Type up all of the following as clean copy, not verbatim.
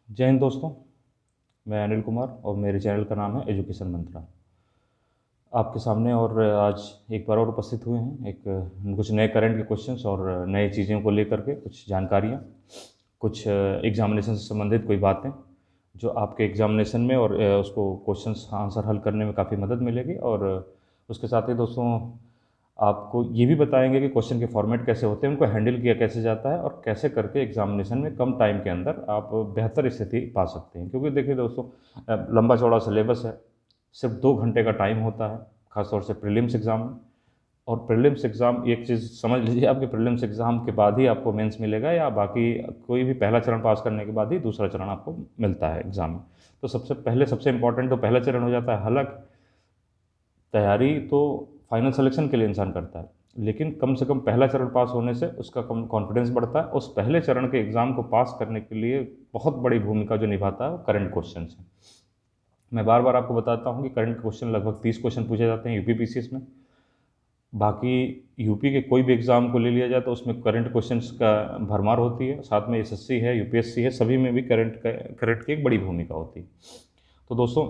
जय हिंद दोस्तों। मैं अनिल कुमार और मेरे चैनल का नाम है एजुकेशन मंत्रा। आपके सामने और आज एक बार और उपस्थित हुए हैं एक कुछ नए करंट के क्वेश्चंस और नए चीज़ों को लेकर के कुछ जानकारियाँ, कुछ एग्जामिनेशन से संबंधित कोई बातें जो आपके एग्जामिनेशन में और उसको क्वेश्चंस आंसर हल करने में काफ़ी मदद मिलेगी। और उसके साथ ही दोस्तों आपको ये भी बताएंगे कि क्वेश्चन के फॉर्मेट कैसे होते हैं, उनको हैंडल किया कैसे जाता है और कैसे करके एग्जामिनेशन में कम टाइम के अंदर आप बेहतर स्थिति पा सकते हैं। क्योंकि देखिए दोस्तों, लंबा चौड़ा सिलेबस है, सिर्फ 2 घंटे का टाइम होता है, खासतौर से प्रीलिम्स एग्ज़ाम में। और प्रीलिम्स एग्ज़ाम एक चीज़ समझ लीजिए, आपके प्रीलिम्स एग्ज़ाम के बाद ही आपको मेंस मिलेगा, या बाकी कोई भी पहला चरण पास करने के बाद ही दूसरा चरण आपको मिलता है एग्ज़ाम में। तो सबसे इम्पॉर्टेंट तो पहला चरण हो जाता है। हालांकि तैयारी तो फाइनल सिलेक्शन के लिए इंसान करता है, लेकिन कम से कम पहला चरण पास होने से उसका कम कॉन्फिडेंस बढ़ता है। उस पहले चरण के एग्ज़ाम को पास करने के लिए बहुत बड़ी भूमिका जो निभाता है वो करंट क्वेश्चन है। मैं बार बार आपको बताता हूँ कि करंट क्वेश्चन लगभग 30 क्वेश्चन पूछे जाते हैं यूपीपीसीएस में। बाकी यूपी के कोई भी एग्ज़ाम को ले लिया जाए तो उसमें करंट क्वेश्चंस का भरमार होती है। साथ में एसएससी है, यूपीएससी है, सभी में भी करंट की एक बड़ी भूमिका होती है। तो दोस्तों,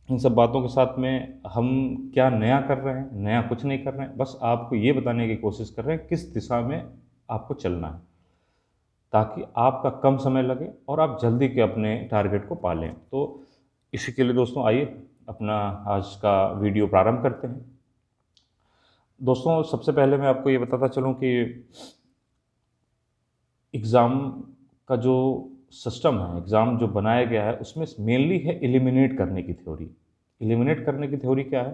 इन सब बातों के साथ में हम क्या नया कर रहे हैं? नया कुछ नहीं कर रहे हैं, बस आपको ये बताने की कोशिश कर रहे हैं किस दिशा में आपको चलना है, ताकि आपका कम समय लगे और आप जल्दी के अपने टारगेट को पा लें। तो इसी के लिए दोस्तों आइए अपना आज का वीडियो प्रारंभ करते हैं। दोस्तों, सबसे पहले मैं आपको ये बताता चलूँ कि एग्ज़ाम का जो सिस्टम है, एग्ज़ाम जो बनाया गया है, उसमें मेनली है एलिमिनेट करने की थ्योरी। एलिमिनेट करने की थ्योरी क्या है?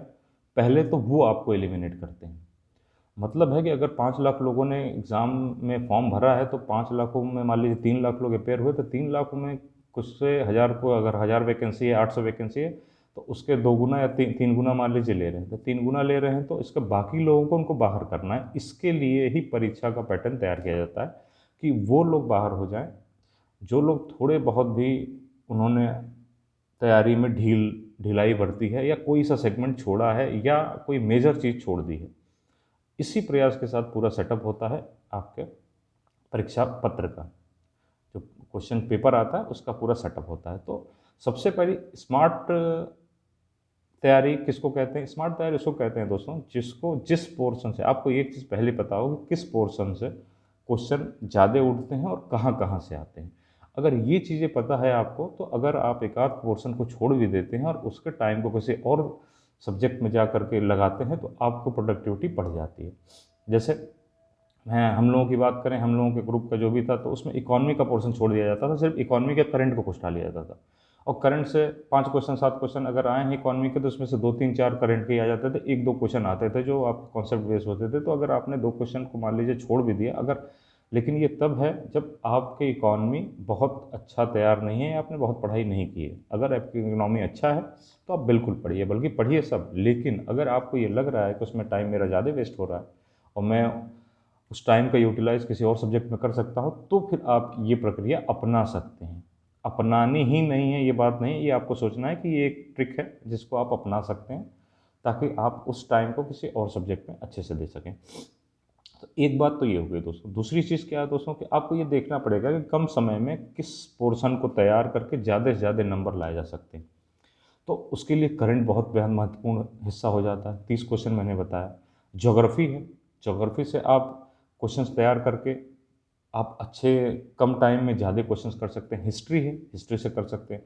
पहले तो वो आपको एलिमिनेट करते हैं। मतलब है कि अगर 5 लाख लोगों ने एग्ज़ाम में फॉर्म भरा है, तो 5 लाखों में मान लीजिए 3 लाख लोग अपेयर हुए, तो 3 लाखों में कुछ से हज़ार को, अगर 1000 वैकेंसी है, 800 वैकेंसी है, तो उसके 2 गुना या 3 गुना मान लीजिए ले रहे हैं। तो 3 गुना ले रहे हैं, तो इसके बाकी लोगों को उनको बाहर करना है। इसके लिए ही परीक्षा का पैटर्न तैयार किया जाता है कि वो लोग बाहर हो जाएँ जो लोग थोड़े बहुत भी उन्होंने तैयारी में ढिलाई बरती है, या कोई सा सेगमेंट छोड़ा है, या कोई मेजर चीज़ छोड़ दी है। इसी प्रयास के साथ पूरा सेटअप होता है आपके परीक्षा पत्र का। जो क्वेश्चन पेपर आता है उसका पूरा सेटअप होता है। तो सबसे पहली स्मार्ट तैयारी किसको कहते हैं? स्मार्ट तैयारी उसको कहते हैं दोस्तों जिसको जिस पोर्शन से, आपको एक चीज़ पहले पता हो कि किस पोर्शन से क्वेश्चन ज़्यादा उठते हैं और कहाँ कहाँ से आते हैं। अगर ये चीज़ें पता है आपको, तो अगर आप एक आध पोर्शन को छोड़ भी देते हैं और उसके टाइम को किसी और सब्जेक्ट में जा करके लगाते हैं, तो आपको प्रोडक्टिविटी बढ़ जाती है। जैसे मैं हम लोगों की बात करें, हम लोगों के ग्रुप का जो भी था, तो उसमें इकोनॉमी का पोर्शन छोड़ दिया जाता था, सिर्फ इकोनॉमी के करंट को पूछा लिया जाता था। और करंट से 5 क्वेश्चन 7 क्वेश्चन अगर आए हैं इकोनॉमी के, तो उसमें से 2 3 4 करंट के आ जाते थे, 1 2 क्वेश्चन आते थे जो आपके कॉन्सेप्ट बेस्ड होते थे। तो अगर आपने 2 क्वेश्चन को मान लीजिए छोड़ भी दिया, अगर, लेकिन ये तब है जब आपकी इकोनॉमी बहुत अच्छा तैयार नहीं है, या आपने बहुत पढ़ाई नहीं की है। अगर आपकी इकोनॉमी अच्छा है तो आप बिल्कुल पढ़िए, बल्कि पढ़िए सब। लेकिन अगर आपको ये लग रहा है कि उसमें टाइम मेरा ज़्यादा वेस्ट हो रहा है और मैं उस टाइम का यूटिलाइज़ किसी और सब्जेक्ट में कर सकता हूँ, तो फिर आप ये प्रक्रिया अपना सकते हैं। अपनानी ही नहीं है, ये बात नहीं, ये आपको सोचना है कि ये एक ट्रिक है जिसको आप अपना सकते हैं, ताकि आप उस टाइम को किसी और सब्जेक्ट में अच्छे से दे सकें। तो एक बात तो ये हो गई दोस्तों। दूसरी चीज़ क्या है दोस्तों, कि आपको ये देखना पड़ेगा कि कम समय में किस पोर्शन को तैयार करके ज़्यादा से ज़्यादा नंबर लाए जा सकते हैं। तो उसके लिए करंट बहुत बेहद महत्वपूर्ण हिस्सा हो जाता है। 30 क्वेश्चन मैंने बताया। ज्योग्राफी है, ज्योग्राफी से आप क्वेश्चंस तैयार करके आप अच्छे कम टाइम में ज़्यादा क्वेश्चंस कर सकते हैं। हिस्ट्री है, हिस्ट्री से कर सकते हैं।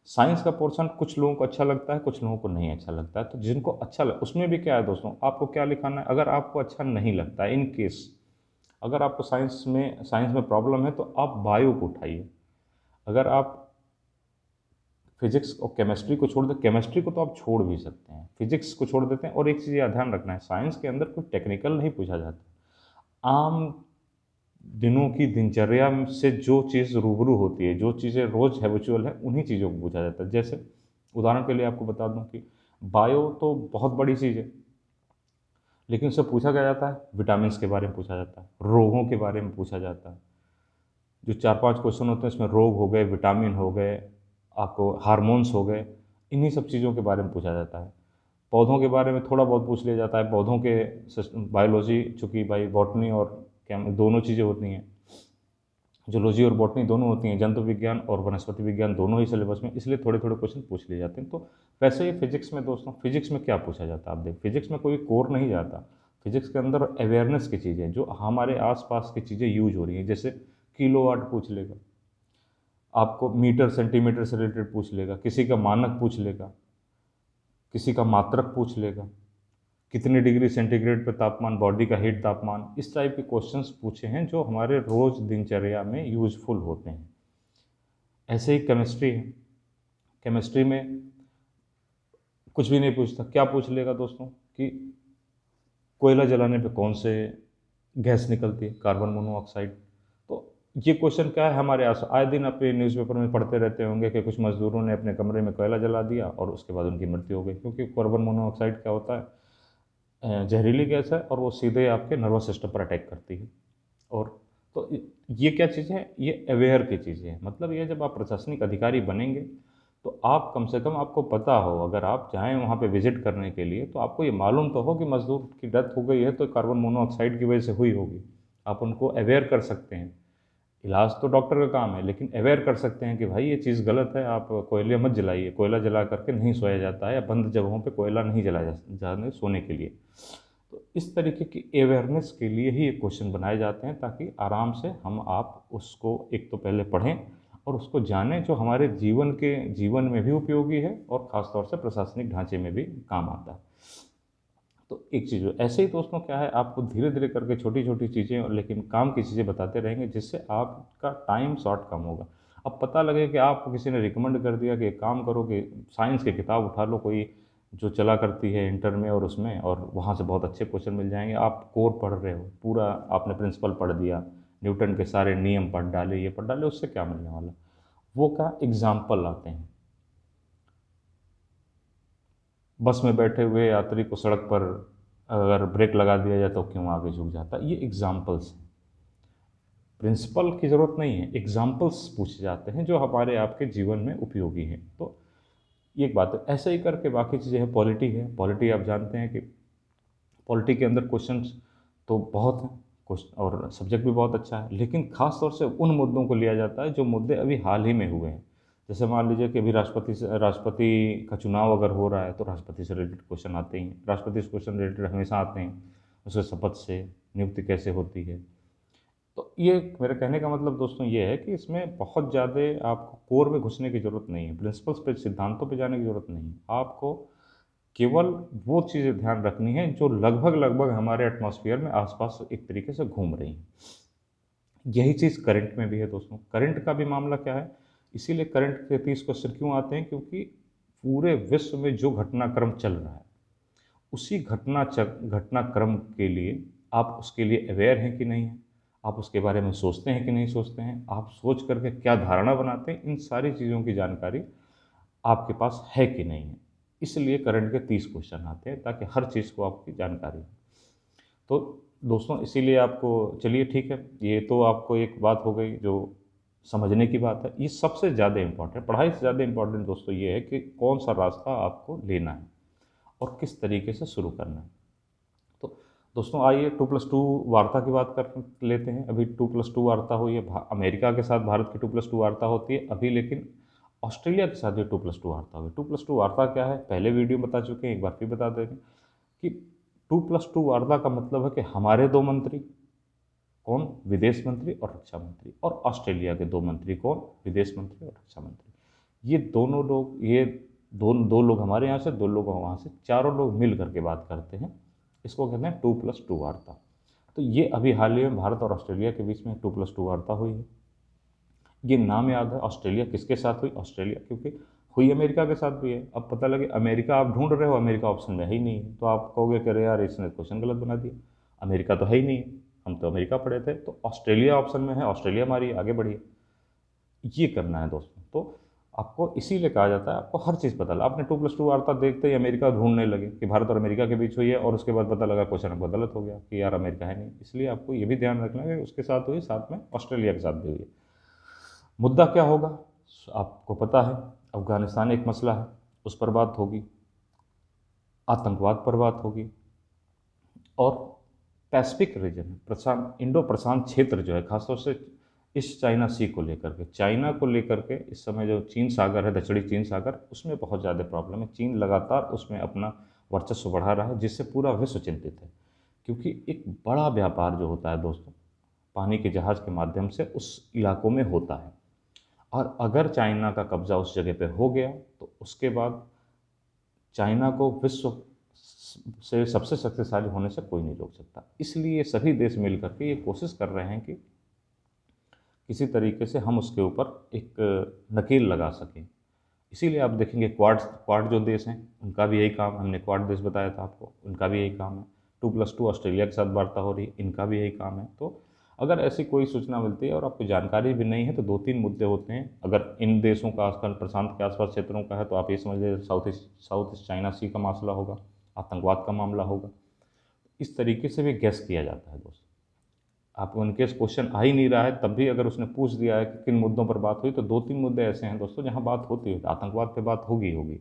साइंस का पोर्शन कुछ लोगों को अच्छा लगता है, कुछ लोगों को नहीं अच्छा लगता है। तो जिनको अच्छा उसमें भी क्या है दोस्तों, आपको क्या लिखाना है। अगर आपको अच्छा नहीं लगता है, इन केस अगर आपको साइंस में प्रॉब्लम है, तो आप बायो को उठाइए। अगर आप फिजिक्स और केमिस्ट्री को छोड़ दें, केमिस्ट्री को तो आप छोड़ भी सकते हैं, फिजिक्स को छोड़ देते हैं। और एक चीज़ या ध्यान रखना है, साइंस के अंदर कोई टेक्निकल नहीं पूछा जाता। आम दिनों की दिनचर्या से जो चीज़ रूबरू होती है, जो चीज़ें रोज़ हैबिचुअल है, उन्हीं चीज़ों को पूछा जाता है। जैसे उदाहरण के लिए आपको बता दूं कि बायो तो बहुत बड़ी चीज़ है, लेकिन उससे पूछा क्या जाता है? विटामिन्स के बारे में पूछा जाता है, रोगों के बारे में पूछा जाता है। जो 4 5 क्वेश्चन होते हैं इसमें रोग हो गए, विटामिन हो गए, आपको हार्मोन्स हो गए, इन्हीं सब चीज़ों के बारे में पूछा जाता है। पौधों के बारे में थोड़ा बहुत पूछ लिया जाता है। पौधों के बायोलॉजी, चूँकि भाई बॉटनी और केम दोनों चीज़ें होती हैं, जूलॉजी और बॉटनी दोनों होती हैं, जंतु विज्ञान और वनस्पति विज्ञान दोनों ही सिलेबस में, इसलिए थोड़े थोड़े क्वेश्चन पूछ लिए जाते हैं। तो वैसे ही फिजिक्स में दोस्तों, फिजिक्स में क्या पूछा जाता है आप देख, फिजिक्स में कोई कोर नहीं जाता। फिजिक्स के अंदर अवेयरनेस की चीज़ें, जो हमारे आसपास की चीज़ें यूज हो रही हैं, जैसे किलोवाट पूछ लेगा आपको, मीटर सेंटीमीटर से रिलेटेड पूछ लेगा, किसी का मानक पूछ लेगा, किसी का मात्रक पूछ लेगा, कितने डिग्री सेंटीग्रेड पर तापमान, बॉडी का हीट तापमान, इस टाइप के क्वेश्चंस पूछे हैं जो हमारे रोज़ दिनचर्या में यूजफुल होते हैं। ऐसे ही केमिस्ट्री है, केमिस्ट्री में कुछ भी नहीं पूछता, क्या पूछ लेगा दोस्तों कि कोयला जलाने पे कौन से गैस निकलती है, कार्बन मोनोऑक्साइड। तो ये क्वेश्चन क्या है, हमारे आस आए दिन अपने न्यूज़पेपर में पढ़ते रहते होंगे कि कुछ मजदूरों ने अपने कमरे में कोयला जला दिया और उसके बाद उनकी मृत्यु हो गई, क्योंकि कार्बन मोनोऑक्साइड क्या होता है, जहरीली गैस है और वो सीधे आपके नर्वस सिस्टम पर अटैक करती है। और तो ये क्या चीज़ है, ये अवेयर की चीज़ें हैं। मतलब ये जब आप प्रशासनिक अधिकारी बनेंगे तो आप कम से कम आपको पता हो, अगर आप चाहें वहाँ पे विजिट करने के लिए, तो आपको ये मालूम तो हो कि मज़दूर की डेथ हो गई है तो कार्बन मोनोऑक्साइड की वजह से हुई होगी। आप उनको अवेयर कर सकते हैं। इलाज तो डॉक्टर का काम है, लेकिन अवेयर कर सकते हैं कि भाई ये चीज़ गलत है, आप कोयले मत जलाइए, कोयला जला करके नहीं सोया जाता है, या बंद जगहों पे कोयला नहीं जलाया जाने सोने के लिए। तो इस तरीके की अवेयरनेस के लिए ही ये क्वेश्चन बनाए जाते हैं, ताकि आराम से हम आप उसको एक तो पहले पढ़ें और उसको जानें, जो हमारे जीवन में भी उपयोगी है और ख़ास तौर से प्रशासनिक ढांचे में भी काम आता है। तो एक चीज़ ऐसे ही दोस्तों क्या है, आपको धीरे धीरे करके छोटी छोटी चीज़ें और लेकिन काम की चीज़ें बताते रहेंगे, जिससे आपका टाइम शॉर्ट कम होगा। अब पता लगे कि आपको किसी ने रिकमेंड कर दिया कि एक काम करो कि साइंस की किताब उठा लो कोई, जो चला करती है इंटर में और उसमें, और वहाँ से बहुत अच्छे क्वेश्चन मिल जाएंगे। आप कोर पढ़ रहे हो, पूरा आपने प्रिंसिपल पढ़ दिया, न्यूटन के सारे नियम पढ़ डाले, ये पढ़ डाले, उससे क्या मिलने वाला। वो क्या एग्जाम्पल आते हैं। बस में बैठे हुए यात्री को सड़क पर अगर ब्रेक लगा दिया जाए तो क्यों आगे झुक जाता है, ये एग्जाम्पल्स हैं। प्रिंसिपल की ज़रूरत नहीं है, एग्जाम्पल्स पूछे जाते हैं जो हमारे आपके जीवन में उपयोगी हैं। तो ये एक बात है। ऐसे ही करके बाकी चीज़ें हैं, पॉलिटी है, पॉलिटी आप जानते हैं कि पॉलिटी के अंदर क्वेश्चंस तो बहुत हैं, क्वेश्चन और सब्जेक्ट भी बहुत अच्छा है, लेकिन ख़ास तौर से उन मुद्दों को लिया जाता है जो मुद्दे अभी हाल ही में हुए हैं। जैसे मान लीजिए कि अभी राष्ट्रपति का चुनाव अगर हो रहा है, तो राष्ट्रपति से रिलेटेड क्वेश्चन आते ही हैं, राष्ट्रपति से क्वेश्चन रिलेटेड हमेशा आते हैं, उसके शपथ से, नियुक्ति कैसे होती है। तो ये मेरे कहने का मतलब दोस्तों ये है कि इसमें बहुत ज़्यादा आपको कोर में घुसने की ज़रूरत नहीं है, प्रिंसिपल्स पे, सिद्धांतों पे जाने की ज़रूरत नहीं है। आपको केवल वो चीज़ें ध्यान रखनी है जो लगभग लगभग हमारे एटमॉस्फेयर में आसपास एक तरीके से घूम रही हैं। यही चीज़ करंट में भी है दोस्तों। करंट का भी मामला क्या है, इसीलिए करंट के 30 क्वेश्चन क्यों आते हैं, क्योंकि पूरे विश्व में जो घटनाक्रम चल रहा है, उसी घटनाक्रम के लिए आप उसके लिए अवेयर हैं कि नहीं हैं, आप उसके बारे में सोचते हैं कि नहीं सोचते हैं, आप सोच करके क्या धारणा बनाते हैं, इन सारी चीज़ों की जानकारी आपके पास है कि नहीं है। इसलिए करंट के 30 क्वेश्चन आते हैं, ताकि हर चीज़ को आपकी जानकारी हो। तो दोस्तों इसीलिए आपको, चलिए ठीक है, ये तो आपको एक बात हो गई जो समझने की बात है। ये सबसे ज़्यादा इम्पोर्टेंट, पढ़ाई से ज़्यादा इम्पोर्टेंट दोस्तों ये है कि कौन सा रास्ता आपको लेना है और किस तरीके से शुरू करना है। तो दोस्तों आइए 2+2 वार्ता की बात कर लेते हैं। अभी 2+2 वार्ता हुई है, अमेरिका के साथ भारत की 2+2 वार्ता होती है अभी, लेकिन ऑस्ट्रेलिया के साथ भी 2+2 वार्ता हुई। 2+2 वार्ता क्या है, पहले वीडियो में बता चुके हैं, एक बार फिर बता देंगे कि 2+2 वार्ता का मतलब है कि हमारे दो मंत्री, कौन, विदेश मंत्री और रक्षा मंत्री, और ऑस्ट्रेलिया के दो मंत्री, कौन, विदेश मंत्री और रक्षा मंत्री। ये दोनों लोग, ये दो लोग हमारे यहाँ से, दो लोग वहाँ से, चारों लोग मिल करके बात करते हैं। इसको कहते हैं 2+2 वार्ता। तो ये अभी हाल ही में भारत और ऑस्ट्रेलिया के बीच में 2+2 वार्ता हुई है। ये नाम याद है, ऑस्ट्रेलिया किसके साथ हुई, ऑस्ट्रेलिया क्योंकि हुई अमेरिका के साथ भी है। अब पता लगे अमेरिका आप ढूंढ रहे हो, अमेरिका ऑप्शन में है ही नहीं है, तो आप कहोगे कि अरे यार इसने क्वेश्चन गलत बना दिया, अमेरिका तो है ही नहीं है, हम तो अमेरिका पढ़े थे। तो ऑस्ट्रेलिया ऑप्शन में है, ऑस्ट्रेलिया मारिए, आगे बढ़िए। ये करना है दोस्तों। तो आपको इसीलिए कहा जाता है, आपको हर चीज़ पता लगा। आपने 2+2 वार्ता देखते ही अमेरिका ढूंढने लगे कि भारत और अमेरिका के बीच हुई है, और उसके बाद पता लगा क्वेश्चन आपका गलत हो गया कि यार अमेरिका है नहीं। इसलिए आपको ये भी ध्यान रखना है कि उसके साथ हुई, साथ में ऑस्ट्रेलिया के साथ भी हुई है। मुद्दा क्या होगा, आपको पता है, अफगानिस्तान एक मसला है, उस पर बात होगी, आतंकवाद पर बात होगी, और पैसिफिक रीजन, प्रशांत, इंडो प्रशांत क्षेत्र जो है, खासतौर से इस चाइना सी को लेकर के, चाइना को लेकर के इस समय जो चीन सागर है, दक्षिणी चीन सागर, उसमें बहुत ज़्यादा प्रॉब्लम है। चीन लगातार उसमें अपना वर्चस्व बढ़ा रहा है, जिससे पूरा विश्व चिंतित है। क्योंकि एक बड़ा व्यापार जो होता है दोस्तों, पानी के जहाज़ के माध्यम से उस इलाकों में होता है, और अगर चाइना का कब्ज़ा उस जगह पे हो गया तो उसके बाद चाइना को विश्व से सबसे शक्तिशाली होने से कोई नहीं रोक सकता। इसलिए सभी देश मिल करके ये कोशिश कर रहे हैं कि किसी तरीके से हम उसके ऊपर एक नकेल लगा सकें। इसीलिए आप देखेंगे क्वाड क्वाड जो देश हैं, उनका भी यही काम, हमने क्वाड देश बताया था आपको, उनका भी यही काम है। 2+2 ऑस्ट्रेलिया के साथ वार्ता हो रही है, इनका भी यही काम है। तो अगर ऐसी कोई सूचना मिलती है और आपको जानकारी भी नहीं है, तो 2-3 मुद्दे होते हैं। अगर इन देशों का आजकल प्रशांत के आसपास क्षेत्रों का है, तो आप ये समझ लीजिए साउथ ईस्ट चाइना सी का मसला होगा, आतंकवाद का मामला होगा। इस तरीके से भी गैस किया जाता है दोस्तों। आपको इनकेस क्वेश्चन आ ही नहीं रहा है, तब भी अगर उसने पूछ दिया है कि किन मुद्दों पर बात हुई, तो 2-3 मुद्दे ऐसे हैं दोस्तों जहाँ बात होती है, आतंकवाद पे बात होगी ही होगी।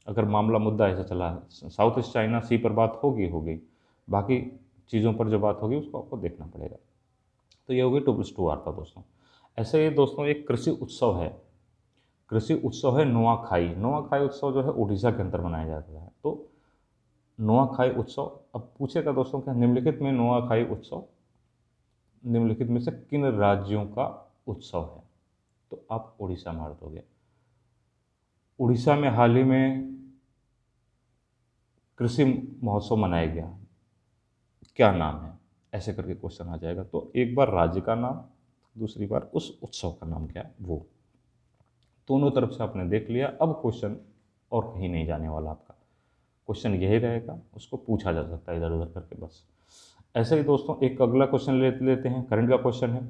अगर मामला मुद्दा ऐसा चला है, साउथ ईस्ट चाइना सी पर बात होगी होगी, बाकी चीज़ों पर जो बात होगी उसको आपको देखना पड़ेगा। तो ये हो गई 2+2 वार्ता दोस्तों। ऐसे ही दोस्तों एक कृषि उत्सव है, कृषि उत्सव है नुआखाई। नुआखाई उत्सव जो है उड़ीसा के अंदर मनाया जाता है। तो नुआखाई उत्सव, अब पूछेगा दोस्तों क्या निम्नलिखित में नुआखाई उत्सव निम्नलिखित में से किन राज्यों का उत्सव है, तो आप उड़ीसा मार दोगे। उड़ीसा में हाल ही में कृषि महोत्सव मनाया गया, क्या नाम है, ऐसे करके क्वेश्चन आ जाएगा। तो एक बार राज्य का नाम, दूसरी बार उस उत्सव का नाम क्या है, वो दोनों तरफ से आपने देख लिया। अब क्वेश्चन और कहीं नहीं जाने वाला आपका, क्वेश्चन यही रहेगा, उसको पूछा जा सकता है इधर उधर करके बस। ऐसे ही दोस्तों एक अगला क्वेश्चन लेते हैं, करंट का क्वेश्चन है।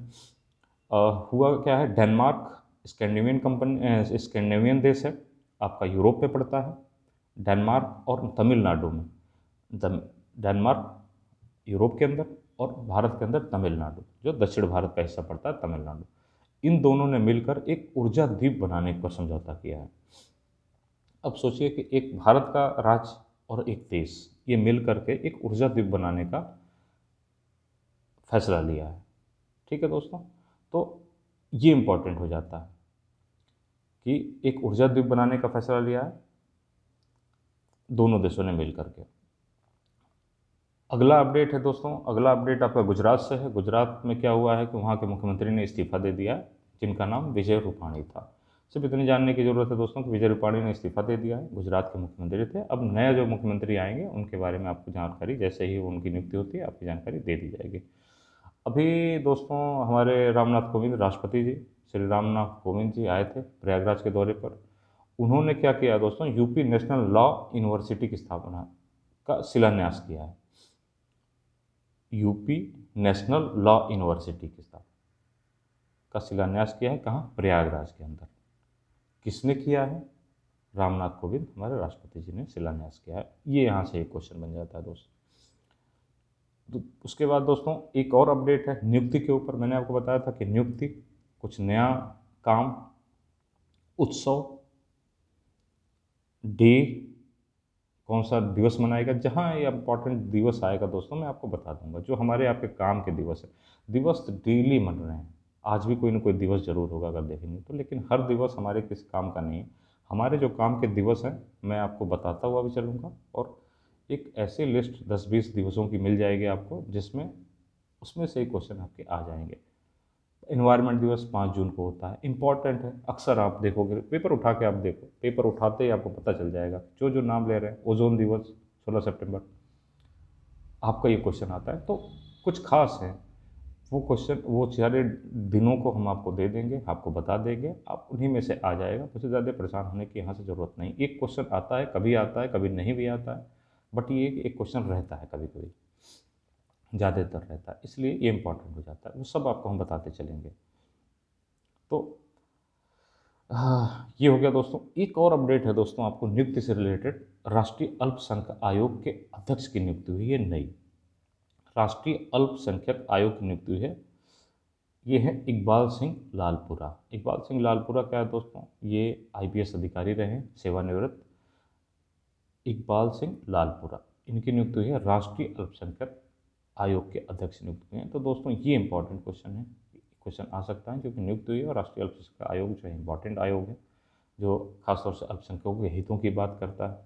हुआ क्या है, डेनमार्क स्कैंडिनेवियन देश है, आपका यूरोप में पड़ता है। डेनमार्क और तमिलनाडु में, डेनमार्क यूरोप के अंदर और भारत के अंदर तमिलनाडु, जो दक्षिण भारत का हिस्सा पड़ता है तमिलनाडु, इन दोनों ने मिलकर एक ऊर्जा द्वीप बनाने का समझौता किया है। अब सोचिए कि एक भारत का राज्य और एक देश, ये मिल करके एक ऊर्जा द्वीप बनाने का फैसला लिया है। ठीक है दोस्तों, तो ये इम्पोर्टेंट हो जाता है कि एक ऊर्जा द्वीप बनाने का फैसला लिया है दोनों देशों ने मिल करके। अगला अपडेट है दोस्तों, अगला अपडेट आपका गुजरात से है। गुजरात में क्या हुआ है कि वहाँ के मुख्यमंत्री ने इस्तीफा दे दिया, जिनका नाम विजय रूपाणी था। सिर्फ इतनी जानने की जरूरत है दोस्तों कि विजय रूपाणी ने इस्तीफा दे दिया है, गुजरात के मुख्यमंत्री थे। अब नया जो मुख्यमंत्री आएंगे उनके बारे में आपको जानकारी जैसे ही उनकी नियुक्ति होती है आपकी जानकारी दे दी जाएगी। अभी दोस्तों हमारे रामनाथ कोविंद राष्ट्रपति जी, श्री रामनाथ कोविंद जी आए थे प्रयागराज के दौरे पर। उन्होंने क्या किया दोस्तों, यूपी नेशनल लॉ यूनिवर्सिटी की स्थापना का शिलान्यास किया है। यूपी नेशनल लॉ यूनिवर्सिटी की स्थापना का शिलान्यास किया है, कहाँ, प्रयागराज के अंदर। किसने किया है, रामनाथ कोविंद हमारे राष्ट्रपति जी ने शिलान्यास किया है। ये यहाँ से एक क्वेश्चन बन जाता है दोस्तों। तो उसके बाद दोस्तों एक और अपडेट है नियुक्ति के ऊपर। मैंने आपको बताया था कि नियुक्ति, कुछ नया काम, उत्सव, डे, कौन सा दिवस मनाएगा, जहाँ ये इंपॉर्टेंट दिवस आएगा दोस्तों मैं आपको बता दूंगा। जो हमारे आपके काम के दिवस है, दिवस डेली मन रहे हैं, आज भी कोई ना कोई दिवस जरूर होगा अगर देखेंगे तो, लेकिन हर दिवस हमारे किसी काम का नहीं है। हमारे जो काम के दिवस हैं मैं आपको बताता हुआ भी चलूँगा, और एक ऐसी लिस्ट 10-20 दिवसों की मिल जाएगी आपको, जिसमें उसमें से एक क्वेश्चन आपके आ जाएंगे। इन्वायरमेंट दिवस 5 जून को होता है, इंपॉर्टेंट है। अक्सर आप देखोगे, पेपर उठा के आप देखो, पेपर उठाते ही आपको पता चल जाएगा जो जो नाम ले रहे हैं। ओजोन दिवस 16 सितंबर, आपका ये क्वेश्चन आता है। तो कुछ खास है वो क्वेश्चन, वो सारे दिनों को हम आपको दे देंगे, आपको बता देंगे, आप उन्हीं में से आ जाएगा। मुझे ज़्यादा परेशान होने की यहाँ से ज़रूरत नहीं। एक क्वेश्चन आता है कभी नहीं भी आता है, बट ये एक क्वेश्चन रहता है कभी कभी, ज़्यादातर रहता है, इसलिए ये इंपॉर्टेंट हो जाता है। वो सब आपको हम बताते चलेंगे। तो हाँ, ये हो गया दोस्तों। एक और अपडेट है दोस्तों आपको नियुक्ति से रिलेटेड, राष्ट्रीय अल्पसंख्यक आयोग के अध्यक्ष की नियुक्ति हुई है नई। राष्ट्रीय अल्पसंख्यक आयोग की नियुक्ति हुई है, ये है इकबाल सिंह लालपुरा। इकबाल सिंह लालपुरा क्या है दोस्तों, ये आईपीएस अधिकारी रहे हैं, सेवानिवृत्त इकबाल सिंह लालपुरा, इनकी नियुक्ति हुई है राष्ट्रीय अल्पसंख्यक आयोग के अध्यक्ष नियुक्त हुए हैं। तो दोस्तों ये इंपॉर्टेंट क्वेश्चन है, क्वेश्चन आ सकता है, क्योंकि नियुक्त हुई है। और राष्ट्रीय अल्पसंख्यक आयोग जो है इम्पॉर्टेंट आयोग है, जो खासतौर से अल्पसंख्यकों के हितों की बात करता है।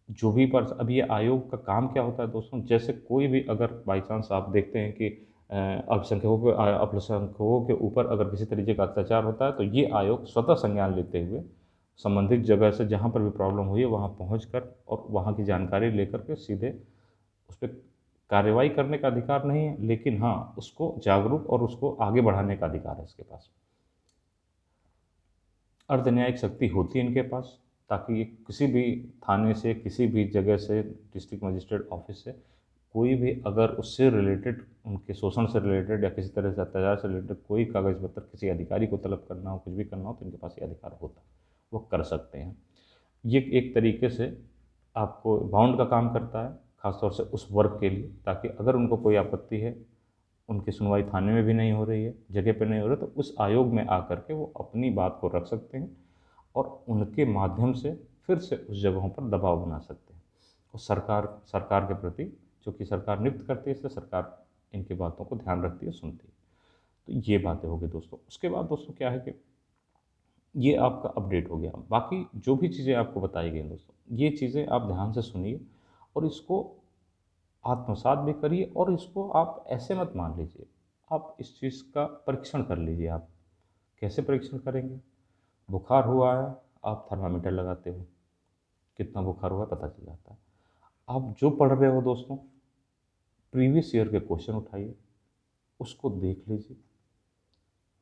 जो भी पर अब ये आयोग का काम क्या होता है दोस्तों, जैसे कोई भी अगर बाई चांस आप देखते हैं कि अल्पसंख्यकों के ऊपर अगर किसी तरीके का अत्याचार होता है, तो ये आयोग स्वतः संज्ञान लेते हुए संबंधित जगह से जहाँ पर भी प्रॉब्लम हुई है वहाँ पहुँच कर और वहाँ की जानकारी लेकर के सीधे उस पर कार्रवाई करने का अधिकार नहीं है, लेकिन हाँ, उसको जागरूक और उसको आगे बढ़ाने का अधिकार है इसके पास। अर्धन्यायिक शक्ति होती है इनके पास, ताकि ये किसी भी थाने से, किसी भी जगह से, डिस्ट्रिक्ट मजिस्ट्रेट ऑफिस से कोई भी अगर उससे रिलेटेड, उनके शोषण से रिलेटेड या किसी तरह से अत्याचार से रिलेटेड कोई कागज पत्र किसी अधिकारी को तलब करना हो, कुछ भी करना हो, तो इनके पास ये अधिकार होता है, वो कर सकते हैं। ये एक तरीके से आपको बाउंड का काम करता है, खासतौर से उस वर्ग के लिए, ताकि अगर उनको कोई आपत्ति है, उनकी सुनवाई थाने में भी नहीं हो रही है, जगह पे नहीं हो रही, तो उस आयोग में आकर के वो अपनी बात को रख सकते हैं और उनके माध्यम से फिर से उस जगहों पर दबाव बना सकते हैं। और सरकार के प्रति, चूँकि सरकार नियुक्त करती है, इसलिए सरकार इनकी बातों को ध्यान रखती है, सुनती है। तो ये बातें हो गई दोस्तों। उसके बाद दोस्तों क्या है कि ये आपका अपडेट हो गया। बाकी जो भी चीज़ें आपको बताई गई दोस्तों, ये चीज़ें आप ध्यान से सुनिए और इसको आत्मसात भी करिए, और इसको आप ऐसे मत मान लीजिए, आप इस चीज़ का परीक्षण कर लीजिए। आप कैसे परीक्षण करेंगे? बुखार हुआ है, आप थर्मामीटर लगाते हो, कितना बुखार हुआ है पता चल जाता है। आप जो पढ़ रहे हो दोस्तों, प्रीवियस ईयर के क्वेश्चन उठाइए, उसको देख लीजिए,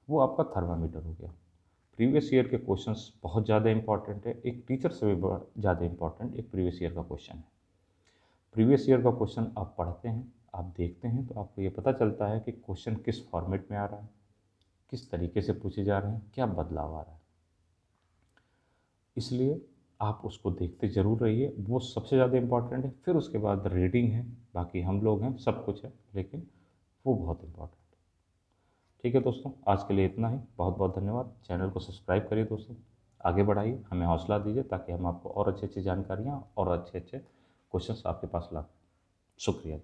वो आपका थर्मामीटर हो गया। प्रीवियस ईयर के क्वेश्चंस बहुत ज़्यादा इंपॉर्टेंट है, एक टीचर से भी बहुत ज़्यादा इंपॉर्टेंट एक प्रीवियस ईयर का क्वेश्चन है। प्रीवियस ईयर का क्वेश्चन आप पढ़ते हैं, आप देखते हैं, तो आपको ये पता चलता है कि क्वेश्चन किस फॉर्मेट में आ रहा है, किस तरीके से पूछे जा रहे हैं, क्या बदलाव आ रहा है। इसलिए आप उसको देखते ज़रूर रहिए, वो सबसे ज़्यादा इम्पॉर्टेंट है। फिर उसके बाद रीडिंग है, बाकी हम लोग हैं, सब कुछ है, लेकिन वो बहुत इम्पॉर्टेंट है। ठीक है दोस्तों, आज के लिए इतना ही। बहुत बहुत धन्यवाद। चैनल को सब्सक्राइब करिए दोस्तों, आगे बढ़ाइए, हमें हौसला दीजिए, ताकि हम आपको और अच्छी अच्छी जानकारियाँ और अच्छे अच्छे क्वेश्चंस आपके पास ला। शुक्रिया।